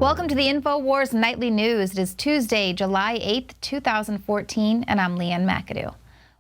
Welcome to the InfoWars Nightly News. It is Tuesday, July 8th, 2014, and I'm Leanne McAdoo.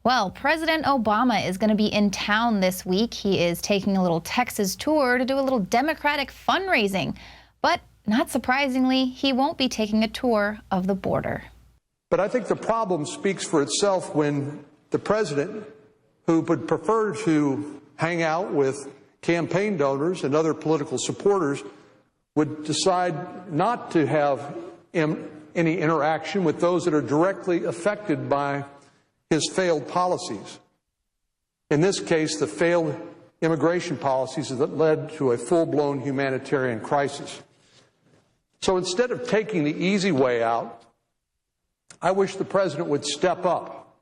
Well, President Obama is going to be in town this week. He is taking a little Texas tour to do a little Democratic fundraising. But not surprisingly, he won't be taking a tour of the border. But I think the problem speaks for itself when the president, who would prefer to hang out with campaign donors and other political supporters, would decide not to have any interaction with those that are directly affected by his failed policies. In this case, the failed immigration policies that led to a full-blown humanitarian crisis. So instead of taking the easy way out, I wish the president would step up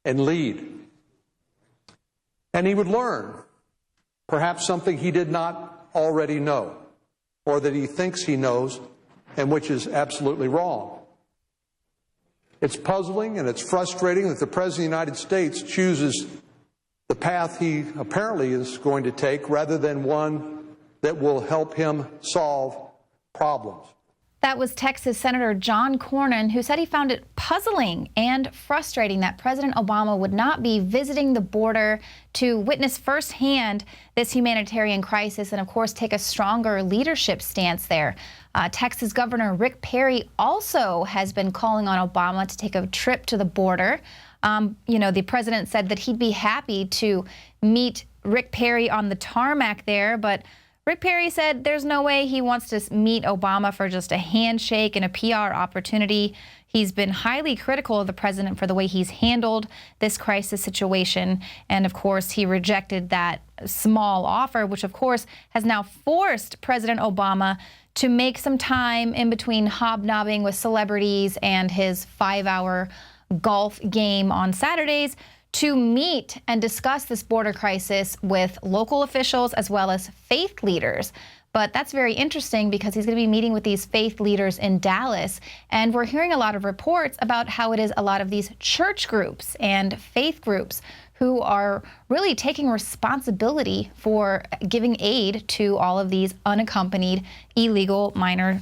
and lead. And he would learn, perhaps something he did not already know, or that he thinks he knows, and which is absolutely wrong. It's puzzling and it's frustrating that the President of the United States chooses the path he apparently is going to take rather than one that will help him solve problems. That was Texas Senator John Cornyn, who said he found it puzzling and frustrating that President Obama would not be visiting the border to witness firsthand this humanitarian crisis and, of course, take a stronger leadership stance there. Texas Governor Rick Perry also has been calling on Obama to take a trip to the border. The president said that he'd be happy to meet Rick Perry on the tarmac there, but Rick Perry said there's no way he wants to meet Obama for just a handshake and a PR opportunity. He's been highly critical of the president for the way he's handled this crisis situation. And of course, he rejected that small offer, which of course has now forced President Obama to make some time in between hobnobbing with celebrities and his 5-hour golf game on Saturdays to meet and discuss this border crisis with local officials as well as faith leaders. But that's very interesting because he's going to be meeting with these faith leaders in Dallas. And we're hearing a lot of reports about how it is a lot of these church groups and faith groups who are really taking responsibility for giving aid to all of these unaccompanied illegal minor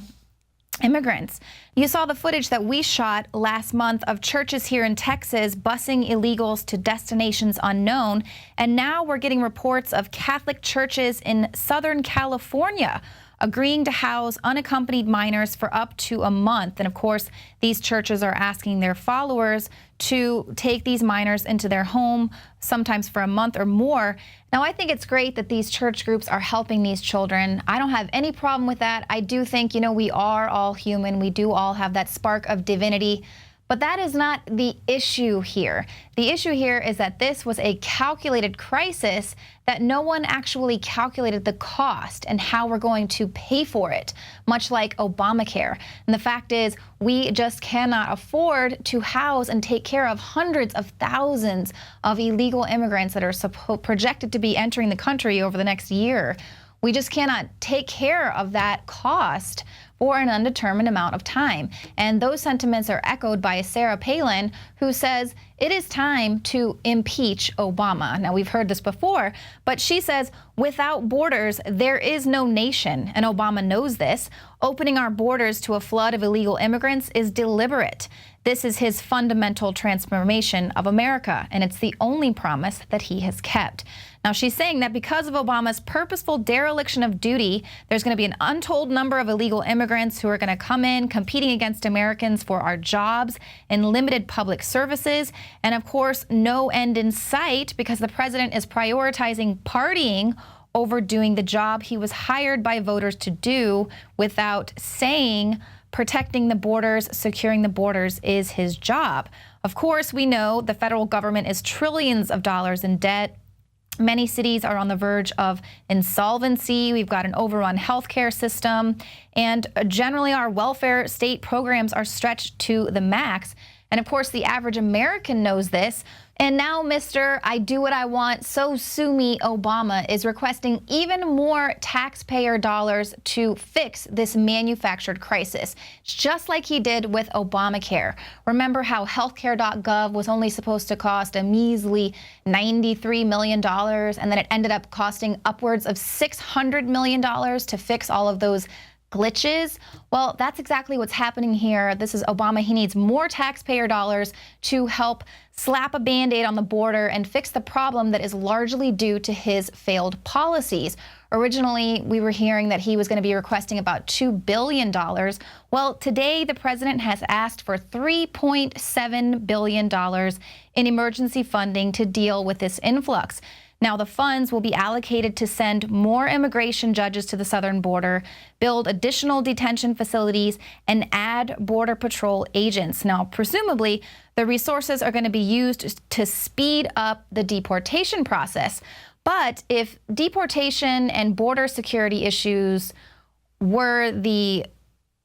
immigrants. You saw the footage that we shot last month of churches here in Texas busing illegals to destinations unknown, and now we're getting reports of Catholic churches in Southern California agreeing to house unaccompanied minors for up to a month. And of course, these churches are asking their followers to take these minors into their home, sometimes for a month or more. Now, I think it's great that these church groups are helping these children. I don't have any problem with that. I do think, we are all human. We do all have that spark of divinity. But that is not the issue here. The issue here is that this was a calculated crisis that no one actually calculated the cost and how we're going to pay for it, much like Obamacare. And the fact is, we just cannot afford to house and take care of hundreds of thousands of illegal immigrants that are projected to be entering the country over the next year. We just cannot take care of that cost for an undetermined amount of time. And those sentiments are echoed by Sarah Palin, who says it is time to impeach Obama. Now, we've heard this before, but she says, without borders, there is no nation. And Obama knows this. Opening our borders to a flood of illegal immigrants is deliberate. This is his fundamental transformation of America, and it's the only promise that he has kept. Now, she's saying that because of Obama's purposeful dereliction of duty, there's going to be an untold number of illegal immigrants who are going to come in competing against Americans for our jobs and limited public services. And of course, no end in sight because the president is prioritizing partying over doing the job he was hired by voters to do without saying protecting the borders, securing the borders is his job. Of course, we know the federal government is trillions of dollars in debt. Many cities are on the verge of insolvency. We've got an overrun healthcare system, and generally our welfare state programs are stretched to the max. And of course, the average American knows this. And now Mr. I do what I want, so sue me Obama is requesting even more taxpayer dollars to fix this manufactured crisis, just like he did with Obamacare. Remember how healthcare.gov was only supposed to cost a measly $93 million, and then it ended up costing upwards of $600 million to fix all of those glitches? Well, that's exactly what's happening here. This is Obama. He needs more taxpayer dollars to help slap a Band-Aid on the border and fix the problem that is largely due to his failed policies. Originally, we were hearing that he was going to be requesting about $2 billion. Well, today the president has asked for $3.7 billion in emergency funding to deal with this influx. Now, the funds will be allocated to send more immigration judges to the southern border, build additional detention facilities, and add Border Patrol agents. Now, presumably, the resources are going to be used to speed up the deportation process. But if deportation and border security issues were the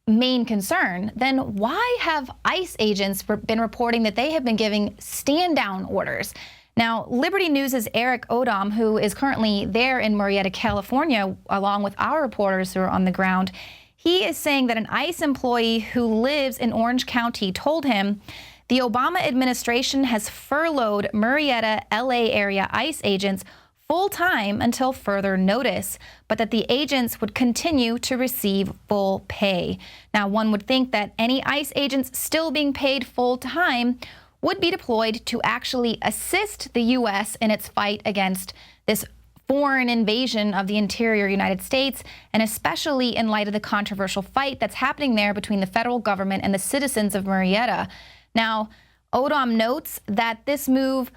main concern, then why have ICE agents been reporting that they have been giving stand-down orders? Now, Liberty News' Eric Odom, who is currently there in Murrieta, California, along with our reporters who are on the ground, he is saying that an ICE employee who lives in Orange County told him the Obama administration has furloughed Murrieta, LA area ICE agents full-time until further notice, but that the agents would continue to receive full pay. Now, one would think that any ICE agents still being paid full-time would be deployed to actually assist the U.S. in its fight against this foreign invasion of the interior United States, and especially in light of the controversial fight that's happening there between the federal government and the citizens of Murrieta. Now, Odom notes that this move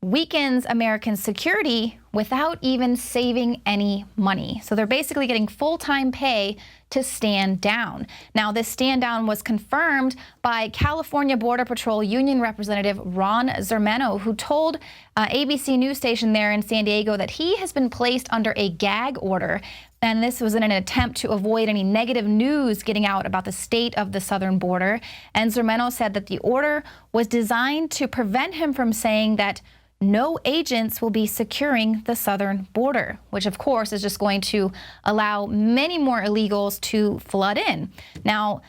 weakens American security without even saving any money. So they're basically getting full-time pay to stand down. Now, this stand down was confirmed by California Border Patrol Union Representative Ron Zermano, who told ABC News station there in San Diego that he has been placed under a gag order. And this was in an attempt to avoid any negative news getting out about the state of the southern border. And Zermano said that the order was designed to prevent him from saying that no agents will be securing the southern border, which of course is just going to allow many more illegals to flood in. Now,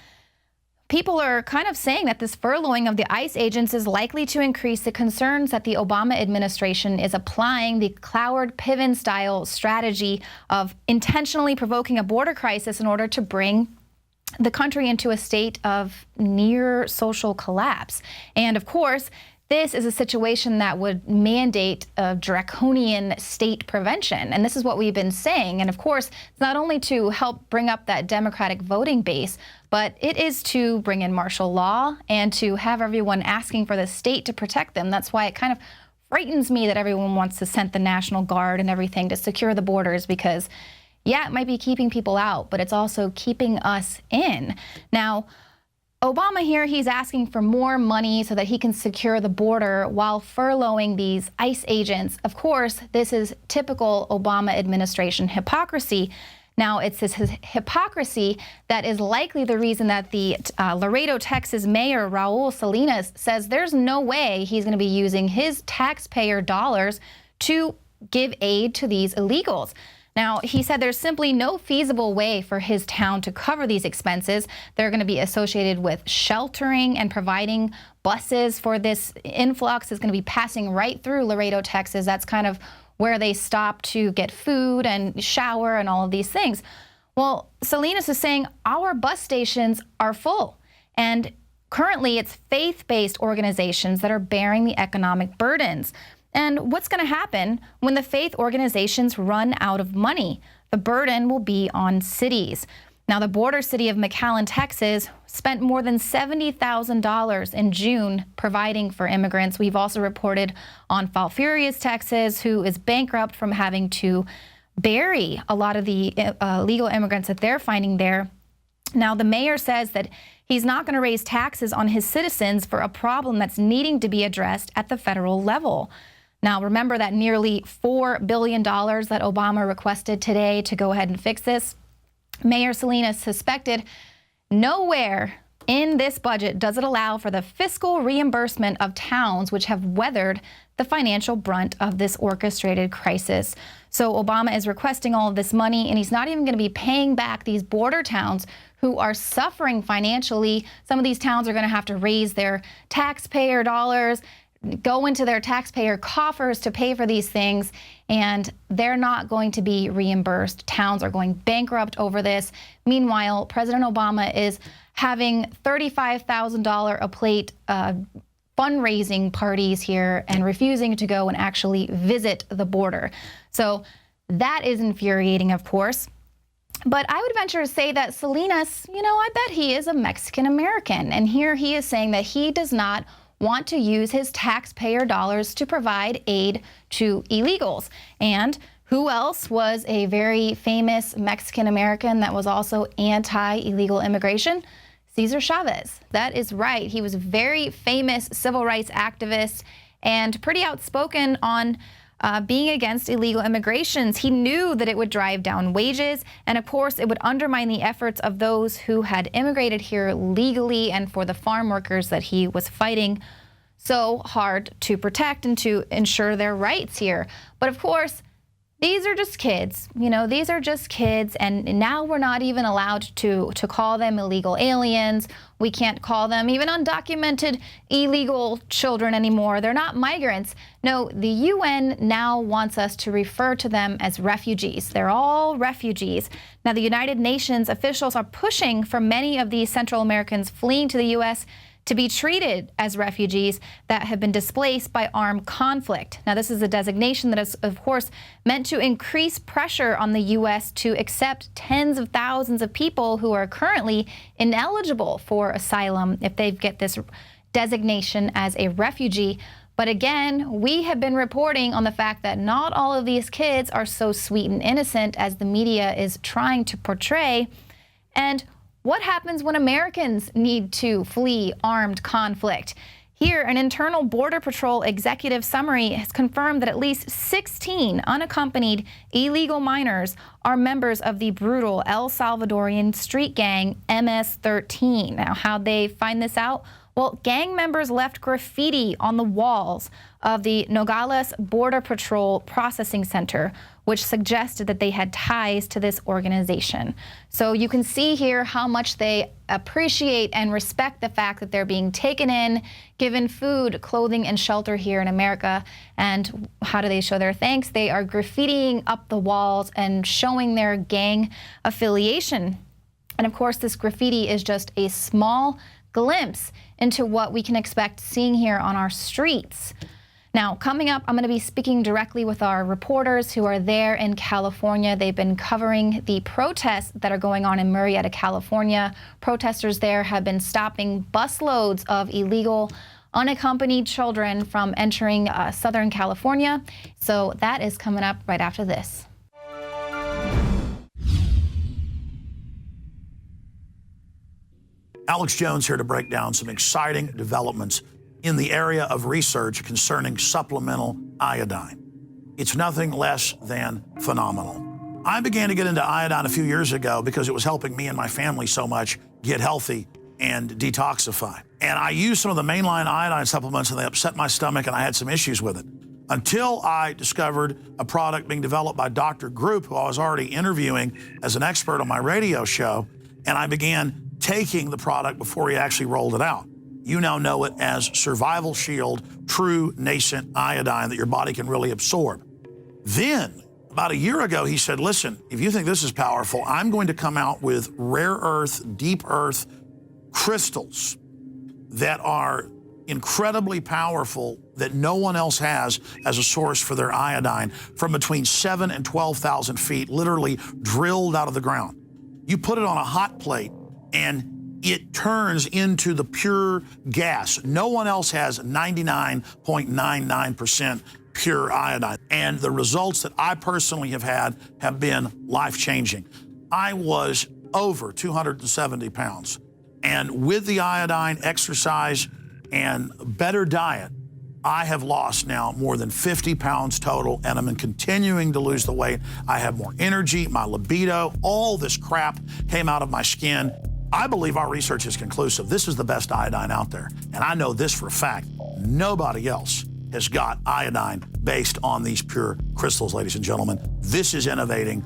people are kind of saying that this furloughing of the ICE agents is likely to increase the concerns that the Obama administration is applying the Cloward-Piven-style strategy of intentionally provoking a border crisis in order to bring the country into a state of near social collapse. And of course, this is a situation that would mandate a draconian state prevention. And this is what we've been saying. And of course, it's not only to help bring up that Democratic voting base, but it is to bring in martial law and to have everyone asking for the state to protect them. That's why it kind of frightens me that everyone wants to send the National Guard and everything to secure the borders, because, yeah, it might be keeping people out, but it's also keeping us in. Now, Obama here, he's asking for more money so that he can secure the border while furloughing these ICE agents. Of course, this is typical Obama administration hypocrisy. Now, it's this hypocrisy that is likely the reason that the Laredo, Texas mayor, Raul Salinas, says there's no way he's going to be using his taxpayer dollars to give aid to these illegals. Now, he said there's simply no feasible way for his town to cover these expenses. They're going to be associated with sheltering and providing buses for this influx. Is going to be passing right through Laredo, Texas. That's kind of where they stop to get food and shower and all of these things. Well, Salinas is saying our bus stations are full, and currently it's faith-based organizations that are bearing the economic burdens. And what's going to happen when the faith organizations run out of money? The burden will be on cities. Now, the border city of McAllen, Texas, spent more than $70,000 in June providing for immigrants. We've also reported on Falfurrias, Texas, who is bankrupt from having to bury a lot of the illegal immigrants that they're finding there. Now, the mayor says that he's not going to raise taxes on his citizens for a problem that's needing to be addressed at the federal level. Now, remember that nearly $4 billion that Obama requested today to go ahead and fix this? Mayor Salinas suspected nowhere in this budget does it allow for the fiscal reimbursement of towns which have weathered the financial brunt of this orchestrated crisis. So Obama is requesting all of this money, and he's not even going to be paying back these border towns who are suffering financially. Some of these towns are going to have to raise their taxpayer dollars, go into their taxpayer coffers to pay for these things, and they're not going to be reimbursed. Towns are going bankrupt over this. Meanwhile, President Obama is having $35,000 a plate fundraising parties here and refusing to go and actually visit the border. So that is infuriating, of course. But I would venture to say that Salinas, I bet he is a Mexican American. And here he is saying that he does not want to use his taxpayer dollars to provide aid to illegals. And who else was a very famous Mexican American that was also anti-illegal immigration? Cesar Chavez. That is right. He was a very famous civil rights activist and pretty outspoken on being against illegal immigrations. He knew that it would drive down wages, and of course it would undermine the efforts of those who had immigrated here legally and for the farm workers that he was fighting so hard to protect and to ensure their rights here. But of course, these are just kids, these are just kids, and now we're not even allowed to call them illegal aliens. We can't call them even undocumented illegal children anymore. They're not migrants. No, the UN now wants us to refer to them as refugees. They're all refugees. Now, the United Nations officials are pushing for many of these Central Americans fleeing to the U.S. to be treated as refugees that have been displaced by armed conflict. Now, this is a designation that is, of course, meant to increase pressure on the U.S. to accept tens of thousands of people who are currently ineligible for asylum if they get this designation as a refugee. But again, we have been reporting on the fact that not all of these kids are so sweet and innocent as the media is trying to portray. And what happens when Americans need to flee armed conflict? Here, an internal Border Patrol executive summary has confirmed that at least 16 unaccompanied illegal minors are members of the brutal El Salvadorian street gang MS-13. Now, how'd they find this out? Well, gang members left graffiti on the walls of the Nogales Border Patrol Processing Center, which suggested that they had ties to this organization. So you can see here how much they appreciate and respect the fact that they're being taken in, given food, clothing, and shelter here in America. And how do they show their thanks? They are graffitiing up the walls and showing their gang affiliation. And of course, this graffiti is just a small glimpse into what we can expect seeing here on our streets. Now, coming up, I'm going to be speaking directly with our reporters who are there in California. They've been covering the protests that are going on in Murrieta, California. Protesters there have been stopping busloads of illegal unaccompanied children from entering Southern California. So that is coming up right after this. Alex Jones here to break down some exciting developments in the area of research concerning supplemental iodine. It's nothing less than phenomenal. I began to get into iodine a few years ago because it was helping me and my family so much get healthy and detoxify. And I used some of the mainline iodine supplements and they upset my stomach and I had some issues with it. Until I discovered a product being developed by Dr. Group, who I was already interviewing as an expert on my radio show, and I began taking the product before he actually rolled it out. You now know it as Survival Shield True Nascent Iodine that your body can really absorb. Then, about a year ago, he said, listen, if you think this is powerful, I'm going to come out with rare earth, deep earth crystals that are incredibly powerful that no one else has as a source for their iodine from between 7,000 and 12,000 feet, literally drilled out of the ground. You put it on a hot plate and it turns into the pure gas. No one else has 99.99% pure iodine. And the results that I personally have had have been life-changing. I was over 270 pounds. And with the iodine, exercise, and better diet, I have lost now more than 50 pounds total, and I'm continuing to lose the weight. I have more energy, my libido, all this crap came out of my skin. I believe our research is conclusive. This is the best iodine out there. And I know this for a fact. Nobody else has got iodine based on these pure crystals, ladies and gentlemen. This is innovating.